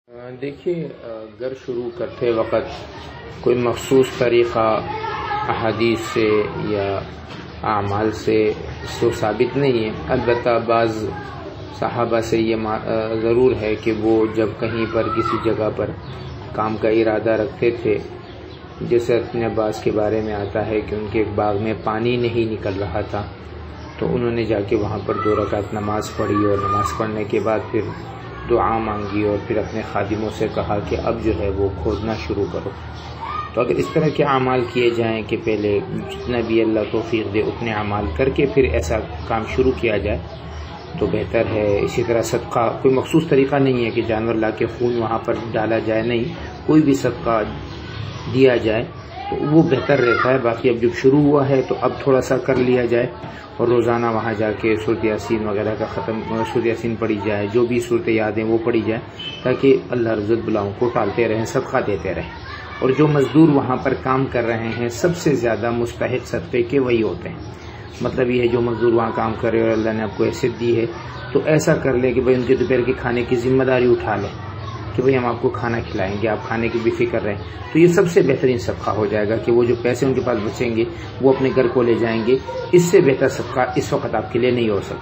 دیکھیے، گھر شروع کرتے وقت کوئی مخصوص طریقہ احادیث سے یا اعمال سے تو ثابت نہیں ہے۔ البتہ بعض صحابہ سے یہ ضرور ہے کہ وہ جب کہیں پر کسی جگہ پر کام کا ارادہ رکھتے تھے، جیسے ابن عباس کے بارے میں آتا ہے کہ ان کے ایک باغ میں پانی نہیں نکل رہا تھا، تو انہوں نے جا کے وہاں پر 2 رکعت نماز پڑھی اور نماز پڑھنے کے بعد پھر دعا مانگی اور پھر اپنے خادموں سے کہا کہ اب جو ہے وہ کھودنا شروع کرو۔ تو اگر اس طرح کے اعمال کیے جائیں کہ پہلے جتنا بھی اللہ توفیق دے اتنے اعمال کر کے پھر ایسا کام شروع کیا جائے تو بہتر ہے۔ اسی طرح صدقہ کوئی مخصوص طریقہ نہیں ہے کہ جانور لا کے خون وہاں پر ڈالا جائے، نہیں، کوئی بھی صدقہ دیا جائے تو وہ بہتر رہتا ہے۔ باقی اب جب شروع ہوا ہے تو اب تھوڑا سا کر لیا جائے اور روزانہ وہاں جا کے سورۃ یاسین وغیرہ کا سورۃ یاسین پڑھی جائے، جو بھی صورت یاد ہیں وہ پڑھی جائے، تاکہ اللہ رزق بلاؤں کو ٹالتے رہیں، صدقہ دیتے رہیں۔ اور جو مزدور وہاں پر کام کر رہے ہیں سب سے زیادہ مستحق صدقے کے وہی ہوتے ہیں۔ مطلب یہ ہے جو مزدور وہاں کام کر رہے اور اللہ نے آپ کو حیثیت دی ہے تو ایسا کر لے کہ بھائی ان کے دوپہر کے کھانے کی ذمہ داری اٹھا لیں کہ بھئی ہم آپ کو کھانا کھلائیں گے، آپ کھانے کی بھی فکر رہیں، تو یہ سب سے بہترین صدقہ ہو جائے گا کہ وہ جو پیسے ان کے پاس بچیں گے وہ اپنے گھر کو لے جائیں گے۔ اس سے بہتر صدقہ اس وقت آپ کے لیے نہیں ہو سکتا۔